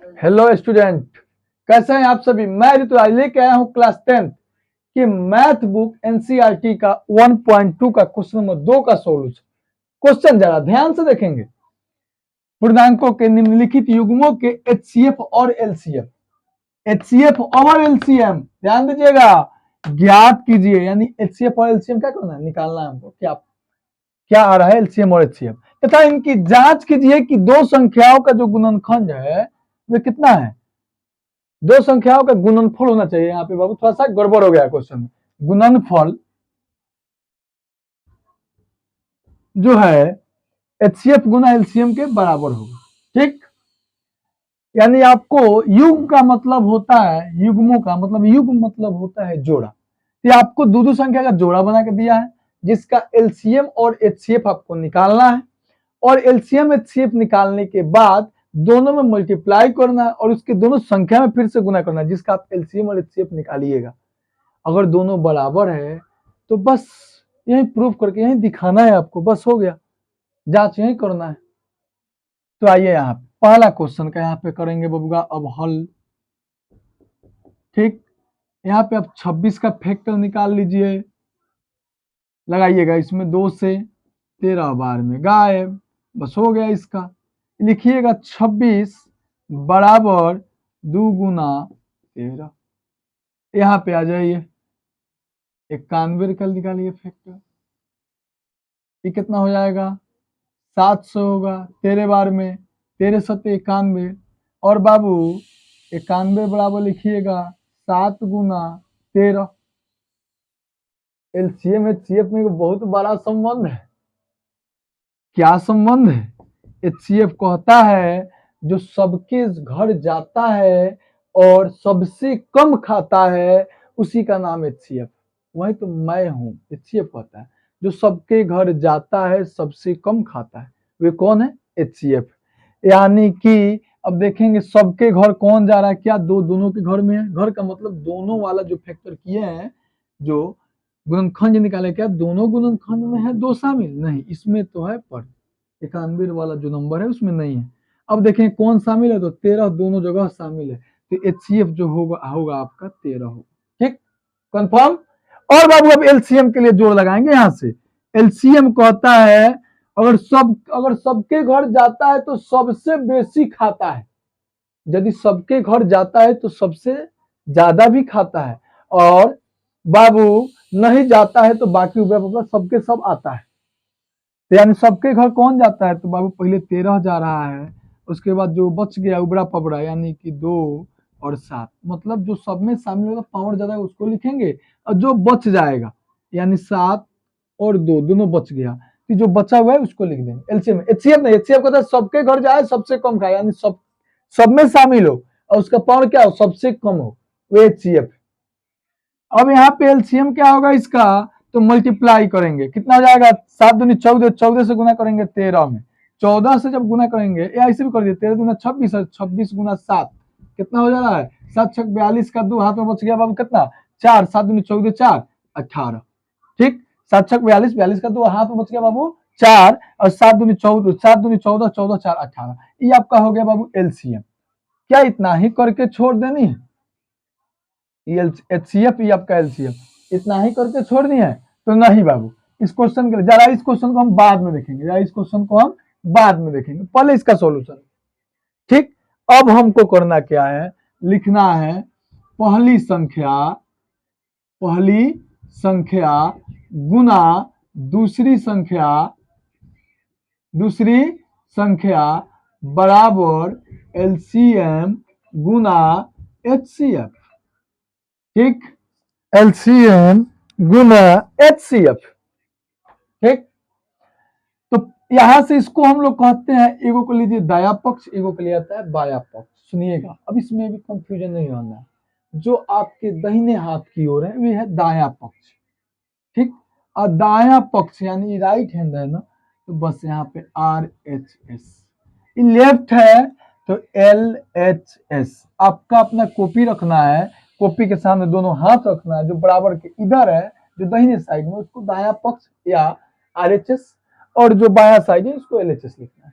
Hello student, कैसे हैं आप सभी। मैं ऋतुराज लेके आया हूं क्लास 10 की मैथ बुक एनसीईआरटी का 1.2 का क्वेश्चन नंबर 2 का सोल्यूशन। क्वेश्चन जरा ध्यान से देखेंगे। पूर्णांकों के निम्नलिखित युग्मों के एचसीएफ और एलसीएम, एचसीएफ और एलसीएम ध्यान दीजिएगा, ज्ञात कीजिए। यानी एचसीएफ और एलसीएम क्या करना है, निकालना है हमको। क्या क्या आ रहा है एलसीएम और एचसीएफ, तथा इनकी जांच कीजिए कि दो संख्याओं का जो गुणनखंड है वे कितना है। दो संख्याओं का गुणनफल होना चाहिए। यहाँ पे बाबू थोड़ा सा गड़बड़ हो गया क्वेश्चन में। गुणनफल जो है एचसीएफ गुना एलसीएम के बराबर होगा। ठीक, यानी आपको युग्म का मतलब होता है, युग्मों का मतलब, युग्म मतलब होता है जोड़ा। ये आपको दो संख्या का जोड़ा बना के दिया है जिसका एलसीएम और एचसीएफ आपको निकालना है, और एलसीएम एचसीएफ निकालने के बाद दोनों में मल्टीप्लाई करना है और उसके दोनों संख्या में फिर से गुना करना है जिसका आप एलसीएम और एचसीएफ निकालिएगा। अगर दोनों बराबर है तो बस यही प्रूव करके यही दिखाना है आपको, बस हो गया, जांच यही करना है। तो आइए यहाँ पहला क्वेश्चन का यहाँ पे करेंगे बबुआ अब हल। ठीक, यहाँ पे आप 26 का फैक्टर निकाल लीजिए, लगाइएगा इसमें 2 से 13 बार में गायब, बस हो गया इसका। लिखिएगा 26 बराबर 2 गुना 13। यहाँ पे आ जाइए 91 का निकालिए फैक्टर, ये कितना हो जाएगा 700 होगा 13 बार में, 13 सत्ते 91। और बाबू 91 बराबर लिखिएगा 7 गुना 13। एलसीएम एचसीएफ में बहुत बड़ा संबंध है। क्या संबंध है? एचसीएफ कहता है जो सबके घर जाता है और सबसे कम खाता है उसी का नाम एचसीएफ। वही तो मैं हूं, एचसीएफ कहता है जो सबके घर जाता है सबसे कम खाता है, वे कौन है? एचसीएफ। यानी कि अब देखेंगे सबके घर कौन जा रहा है, क्या दोनों के घर में है। घर का मतलब दोनों वाला जो फैक्टर किए हैं, जो गुणनखंड निकाले, क्या दोनों गुणनखंड में है दो शामिल? नहीं, इसमें तो है पर 91 वाला जो नंबर है उसमें नहीं है। अब देखें कौन शामिल है, तो 13 दोनों जगह शामिल है, तो एचसीएफ जो होगा आपका 13 होगा। ठीक, कंफर्म। और बाबू अब एलसीएम के लिए जोड़ लगाएंगे। यहां से एलसीएम कहता है अगर सबके घर जाता है तो सबसे बेसी खाता है, यदि सबके घर जाता है तो सबसे ज्यादा भी खाता है, और बाबू नहीं जाता है तो बाकी सबके सब आता है। तो यानी सबके घर कौन जाता है, तो बाबू पहले 13 जा रहा है, उसके बाद जो बच गया उबड़ा पबड़ा यानी कि 2 और 7, मतलब जो सब में शामिल होगा पावर ज्यादा है उसको लिखेंगे, और जो बच जाएगा यानी 7 और 2 दोनों बच गया, तो जो बचा हुआ है उसको लिख देंगे। एलसीएम एचसीएफ नहीं, एचसीएफ कहता है सबके घर जाए सबसे कम खाए, यानी सब में शामिल हो और उसका पावर क्या हो, सबसे कम हो, वो एचसीएफ। अब यहाँ पे एलसीएम क्या होगा इसका, तो मल्टीप्लाई करेंगे, कितना हो जाएगा 7 दूनी 14, 14 से गुना करेंगे 13 में, 14 से जब गुना करेंगे या ऐसे भी कर दिए 13 दूना 26 और 26 गुना 7 कितना हो जा रहा है 7 छक 42 का 2 हाथ में बच गया बाबू कितना 4, 7 दूनी 14 4 18। ठीक, 7 छक 42, 42 का 2 हाथ में बच गया बाबू 4, और 7 दूनी 14, 7 दूनी 14, 14 4 18। ये आपका हो गया बाबू एलसीएम। क्या इतना ही करके छोड़ देनी है? एचसीएफ ये आपका एलसीएम इतना ही करके छोड़ दिए है? तो नहीं बाबू, इस क्वेश्चन के लिए जरा इस क्वेश्चन को हम बाद में देखेंगे, जरा इस क्वेश्चन को हम बाद में देखेंगे, पहले इसका सॉल्यूशन। ठीक, अब हमको करना क्या है, लिखना है पहली संख्या गुना दूसरी संख्या बराबर एलसीएम गुना एचसीएफ। ठीक, एलसीएम गुना एचसीएफ। ठीक, तो यहां से इसको हम लोग कहते हैं, एगो को लीजिए दाया पक्ष, एगो को लिया जाता है बाया पक्ष। सुनिएगा अब इसमें भी कंफ्यूजन नहीं होना है, जो आपके दाहिने हाथ की ओर है वे है दाया पक्ष। ठीक, और दाया पक्ष यानी राइट हैंड है ना, तो बस यहाँ पे आर एच एस, लेफ्ट है तो एल एच एस। आपका अपना कॉपी रखना है, कॉपी के सामने दोनों हाथ रखना है, जो बराबर के इधर है जो दाहिने साइड में उसको दाया पक्ष या आर एच एस, और जो बाया साइड है उसको एल एच एस लिखना है।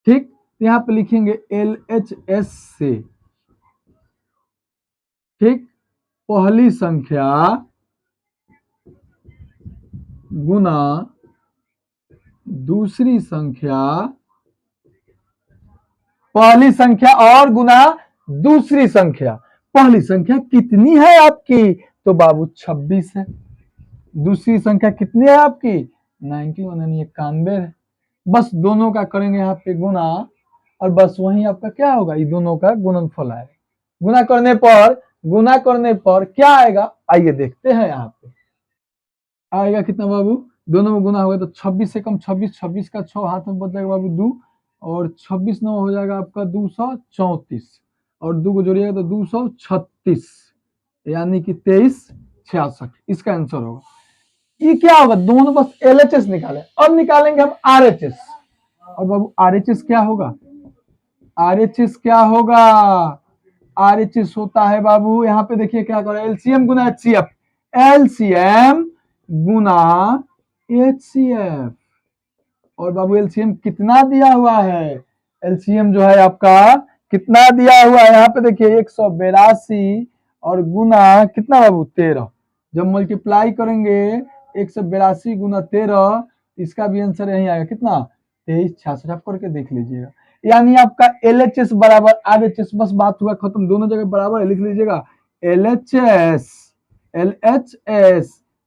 ठीक, तो यहाँ पे लिखेंगे LHS से, ठीक, पहली संख्या गुना दूसरी संख्या, पहली संख्या और गुना दूसरी संख्या। पहली संख्या कितनी है आपकी, तो बाबू 26 है। दूसरी संख्या कितनी है आपकी, 91 यानी 91 है। बस दोनों का करेंगे यहाँ पे गुना, और बस वही आपका क्या होगा, ये दोनों का गुणनफल आएगा। गुना करने पर क्या आएगा, आइए देखते हैं। यहाँ पे आएगा कितना बाबू, दोनों में गुना होगा तो 26 से कम 26, 26 का 6 हाथ में बच जाएगा बाबू 2, और 26 9 हो जाएगा आपका 234, और 2 को जोड़िएगा तो 236, यानी कि 2366 इसका आंसर होगा। ये क्या होगा, दोनों बस LHS निकाले। अब निकालेंगे हम RHS, और बाबू RHS क्या होगा, RHS क्या होगा, RHS होता है बाबू, यहाँ पे देखिए क्या करो, LCM गुना HCF, LCM गुना HCF, और बाबू LCM कितना दिया हुआ है, LCM जो है आपका कितना दिया हुआ है, यहाँ पे देखिए 182, और गुना कितना बाबू 13। जब मल्टीप्लाई करेंगे 182 गुना 13, इसका भी आंसर यही आएगा कितना, 2366। आप करके देख लीजिएगा। यानी आपका LHS बराबर RHS, बस बात हुआ खत्म, दोनों जगह बराबर है, लिख लीजिएगा LHS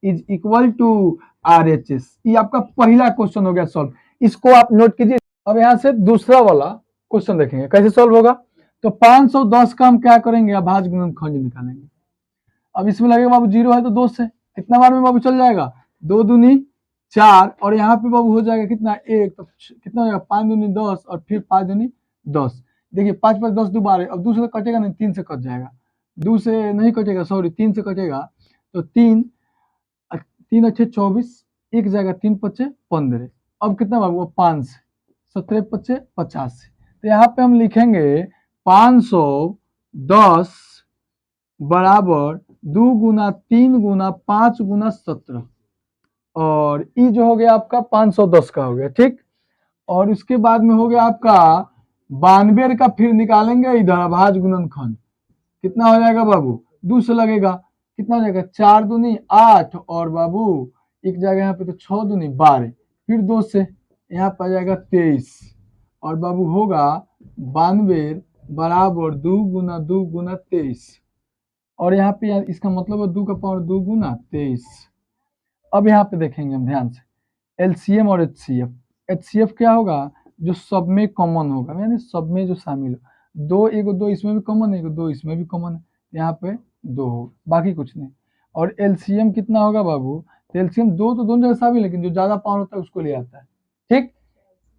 is equal to RHS। ये आपका पहला क्वेश्चन हो गया सॉल्व, इसको आप नोट कीजिए। अब यहाँ से दूसरा वाला क्वेश्चन देखेंगे कैसे सॉल्व होगा। तो 510 का हम क्या करेंगे, अभाज्य गुणनखंड निकालेंगे। अब इसमें लगेगा बाबू 0 है तो 2 से कितना बार में बाबू चल जाएगा, 2 दूनी 4, और यहाँ पे बाबू हो जाएगा कितना 1, तो कितना हो जाएगा 5 दूनी 10, और फिर 5 दूनी 10। देखिए 5 5 10 दोबारा, अब 2 से तो कटेगा नहीं, 3 से कट जाएगा, 2 से नहीं कटेगा, सॉरी 3 से कटेगा, तो 3 3 अच्छे 24, एक जाएगा 3 पच्चे 15। अब कितना बाबू 5 से 17 पच्चे 50। तो यहाँ पे हम लिखेंगे 510 बराबर 2 गुना 3 गुना 5 गुना 17, और ई जो हो गया आपका 510 का हो गया, ठीक। और उसके बाद में हो गया आपका 92 का, फिर निकालेंगे इधर अभाज्य गुणनखंड, कितना हो जाएगा बाबू, 2 से लगेगा, कितना हो जाएगा 4 दूनी 8, और बाबू एक जगह यहाँ पे तो 6 दूनी 12, फिर 2 से यहाँ पर आ जाएगा 23, और बाबू होगा 92 बराबर 2 गुना 23, और यहाँ पे इसका मतलब है 2 का पावर 2 गुना 23। अब यहाँ पे देखेंगे हम ध्यान से, LCM और HCF। HCF क्या होगा, जो सब में कॉमन होगा, यानी सब में जो शामिल हो, 2 एगो 2 इसमें भी कॉमन है, 2 इसमें भी कॉमन है, यहाँ पे 2 होगा, बाकी कुछ नहीं। और LCM कितना होगा बाबू, तो LCM 2 तो दोनों जगह शामिल है, लेकिन जो ज्यादा पावर होता है उसको ले आता है, ठीक।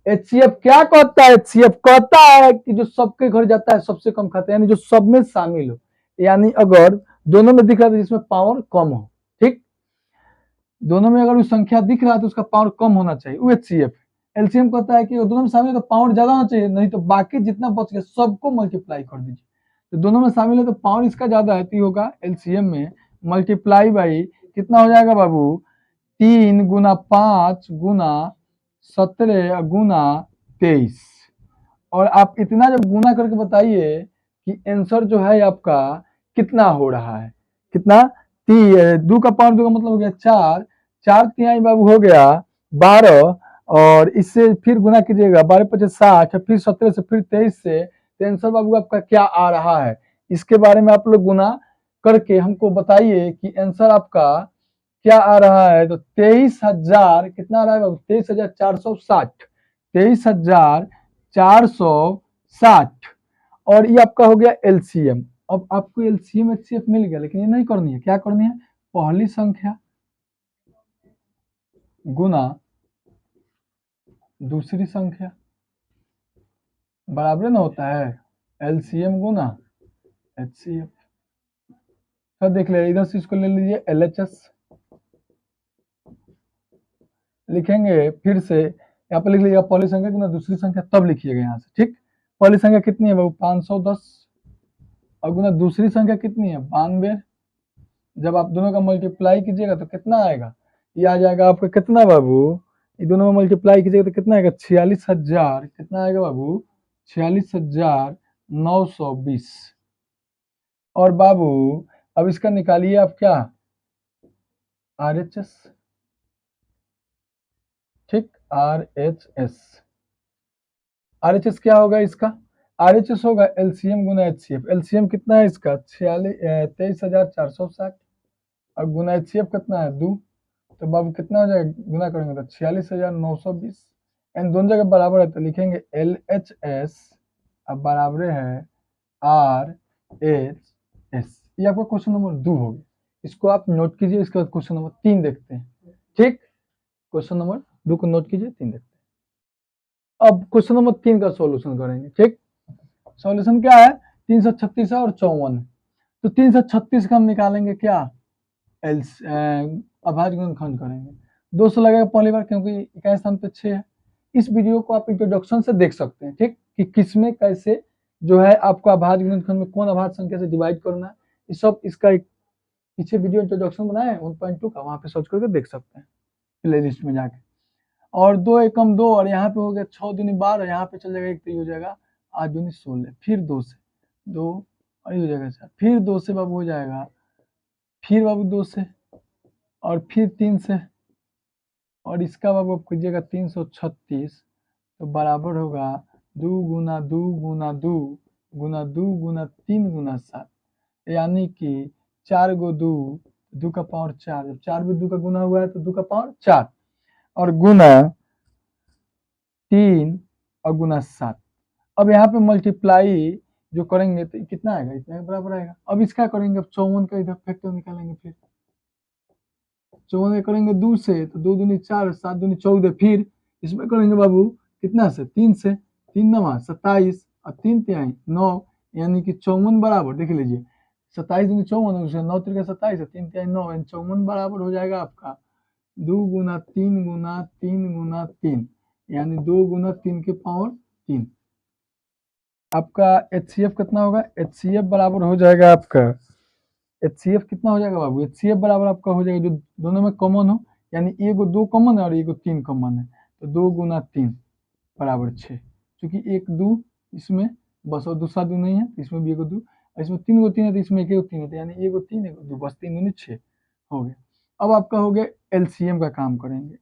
HCF क्या कहता है, HCF कहता है कि जो सबके घर जाता है सबसे कम खाता है, यानी जो सब में शामिल हो, यानी अगर दोनों में दिख रहा है जिसमें पावर कम हो, ठीक, दोनों में अगर वो संख्या दिख रहा है तो उसका पावर कम होना चाहिए, वो HCF। LCM कहता है कि दोनों में शामिल है तो पावर ज्यादा होना चाहिए, नहीं तो बाकी जितना बच गया सबको मल्टीप्लाई कर दीजिए। तो दोनों में शामिल है तो पावर इसका ज्यादा है, तो होगा LCM में मल्टीप्लाई बाई कितना हो जाएगा बाबू, 3 गुना 5 गुना 17 गुना 23। और आप इतना जब गुना करके बताइए कि आंसर जो है आपका कितना हो रहा है, कितना 2 का पावर 2 का मतलब हो गया 4, 4 तिहाई बाबू हो गया 12, और इससे फिर गुना कीजिएगा 12 पचे 60, फिर 17 से फिर 23 से, तो आंसर बाबू आपका क्या आ रहा है, इसके बारे में आप लोग गुना करके हमको बताइए कि आंसर आपका क्या आ रहा है। तो 23,000 कितना आ रहा है बाबू, 23,460, 23,460, और ये आपका हो गया LCM। अब आपको LCM HCF मिल गया, लेकिन ये नहीं करनी है, क्या करनी है, पहली संख्या गुना दूसरी संख्या, बराबर ना होता है, LCM गुना HCF। तो देख ले, इधर से इसको ले लीजिए LHS, लिखेंगे फिर से यहाँ पे लिख लीजिएगा पहली संख्या गुना दूसरी संख्या, तब लिखिएगा यहाँ से, ठीक। पहली संख्या कितनी है बाबू 510, और गुना दूसरी संख्या कितनी है 92। जब आप दोनों का मल्टीप्लाई कीजिएगा तो कितना आएगा, ये आ जाएगा आपका कितना बाबू, ये दोनों में मल्टीप्लाई कीजिएगा तो कितना आएगा 46,000, कितना आएगा बाबू 46,920। और बाबू अब इसका निकालिए आप क्या, RHS। ठीक, RHS। RHS क्या होगा इसका, RHS होगा LCM गुना HCF। LCM कितना है इसका 23,460 और गुना HCF कितना है 2। तो बाबू कितना हो जाएगा, गुना करेंगे तो 46,920। इन दोनों जगह बराबर है तो लिखेंगे LHS अब बराबर है RHS। ये आपका क्वेश्चन नंबर 2 हो गया, इसको आप नोट कीजिए। इसके बाद क्वेश्चन नंबर 3 देखते हैं। ठीक, क्वेश्चन नंबर 2 को नोट कीजिए, 3 देखते हैं। अब क्वेश्चन नंबर 3 का सॉल्यूशन करेंगे। ठीक, सॉल्यूशन क्या है, 336 है और 54 है। तो 336 का हम निकालेंगे क्या, अभाज्य गुणनखंड करेंगे। 200 लगेगा पहली बार क्योंकि इकाई स्थान पे 6 है। इस वीडियो को आप इंट्रोडक्शन से देख सकते हैं। ठीक, कि किसमें कैसे जो है आपको अभाज्य गुणनखंड में कौन अभाज्य संख्या से डिवाइड करना है, ये सब इसका एक पीछे वीडियो इंट्रोडक्शन बनाया है 1.2 का, वहां पे सर्च करके देख सकते हैं प्ले लिस्ट में जाके। और 2 एकम 2 और यहाँ पे हो गया 6 दूनी 12, यहाँ पे चल जाएगा 1 तो ये हो जाएगा 8 दूनी 16, फिर 2 से 2 और ये हो जाएगा 4, फिर 2 से बाबू हो जाएगा, फिर बाबू 2 से और फिर 3 से और इसका बाबू आप कीजिएगा 336 तो बराबर होगा 2 गुना 2 गुना 2 गुना 2 गुना 3 गुना 7, यानी कि 4 गो 2, 2 का पावर 4, जब 4 भी 2 का गुना हुआ है तो 2 का पावर 4 और गुना 3 और गुना 7। अब यहाँ पे मल्टीप्लाई जो करेंगे तो कितना आएगा, इतना के बराबर आएगा। अब इसका करेंगे, अब 54 का इधर फैक्टर निकालेंगे, फिर 54 करेंगे 2 से तो 2 दूनी 4, 7 दूनी 14, फिर इसमें करेंगे बाबू कितना से 3 से, 3 नवा 27 और 3 तिहाई 9, यानी कि 54 बराबर देख लीजिए 27 दूनी 54, 9 तिरका 27 3 तिहाई 9, 54 बराबर हो जाएगा आपका 2 गुना 3 गुना 3 गुना 3, यानी 2 गुना 3 के पावर 3। आपका HCF कितना होगा, HCF बराबर हो जाएगा आपका, HCF कितना हो जाएगा बाबू, HCF बराबर आपका हो जाएगा जो दोनों में कॉमन हो, यानी एगो 2 कॉमन है और एगो 3 कॉमन है, तो 2 गुना 3 बराबर 6, क्योंकि 1 2 इसमें बस और दूसरा 2 नहीं है, इसमें भी एगो 2, इसमें 3 गो 3 है तो इसमें एक 3 है, यानी एगो 3 एगो 2, बस 3 दूनी 6 हो गया। अब आपका हो गया LCM का काम करेंगे।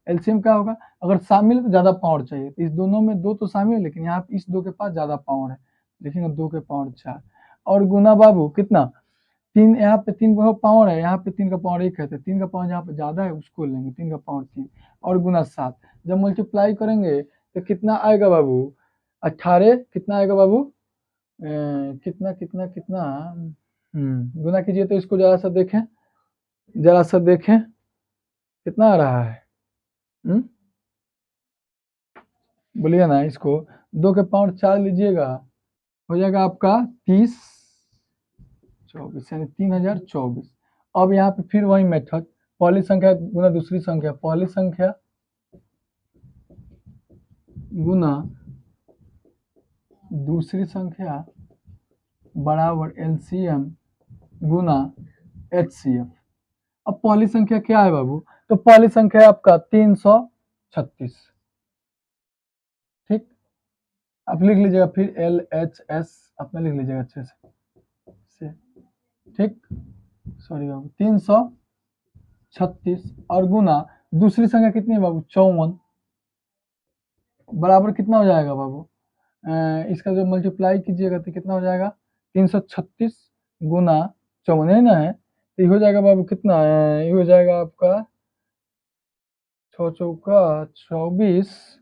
LCM क्या होगा, अगर शामिल है तो ज्यादा पावर चाहिए, तो इस दोनों में 2 तो शामिल है लेकिन यहाँ इस 2 के पास ज्यादा पावर है, देखेंगे 2 के पावर 4 और गुना बाबू कितना 3, यहाँ पे 3 का पावर है, यहाँ पे 3 का पावर 1 है, तो 3 का पावर यहाँ पे ज्यादा है उसको लेंगे, 3 का पावर 3 और गुना 7। जब मल्टीप्लाई करेंगे तो कितना आएगा बाबू 18, कितना आएगा बाबू कितना कितना कितना गुना कीजिए तो इसको जरा सा देखें, जरा सा देखें कितना आ रहा है, बोलिए ना, इसको 2 के पावर 4 लीजिएगा, हो जाएगा आपका 30 24 यानी 3024। अब यहाँ पे फिर वही मेथड, पहली संख्या गुना दूसरी संख्या, पहली संख्या गुना दूसरी संख्या बराबर LCM गुना HCF। अब पहली संख्या क्या है बाबू, तो पहली संख्या है आपका 336। ठीक, आप लिख लीजिएगा फिर LHS अपना लिख लीजिएगा अच्छे से। ठीक, सॉरी बाबू 336 और गुना दूसरी संख्या कितनी है बाबू 54, बराबर कितना हो जाएगा बाबू इसका जो मल्टीप्लाई कीजिएगा तो कितना हो जाएगा 336 गुना 54 है ना, है तो ये हो जाएगा बाबू कितना ये हो जाएगा आपका 6 चौका 24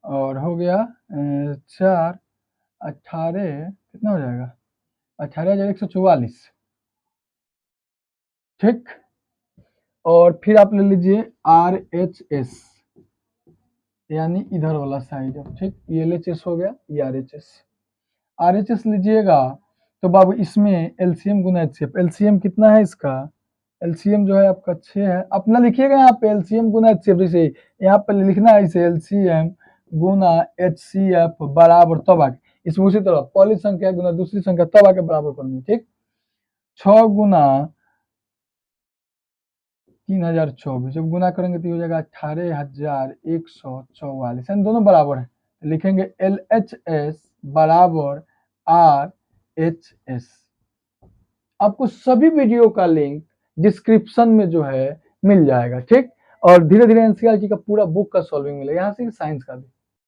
और हो गया 4 18 कितना हो जाएगा 18,144। ठीक, और फिर आप ले लीजिए RHS यानी इधर वाला साइड। ठीक, ये LHS हो गया, ये RHS लीजिएगा तो बाबू इसमें LCM गुना HCF, LCM कितना है इसका, LCM जो है आपका 6 है, अपना लिखिएगा यहाँ पे LCM गुना HCF, जैसे यहाँ पे लिखना है इसे LCM गुना HCF बराबर तब आके इसमें उसी तरह पहली संख्या गुना दूसरी संख्या तब आके बराबर करनी। ठीक, 6 गुना 3024 जब गुना करेंगे तो हो जाएगा 18,144, दोनों बराबर है लिखेंगे LHS बराबर RHS। आपको सभी वीडियो का लिंक डिस्क्रिप्शन में जो है मिल जाएगा, ठीक। और धीरे धीरे एनसीईआरटी का पूरा बुक का सॉल्विंग मिलेगा, यहाँ से साइंस का भी।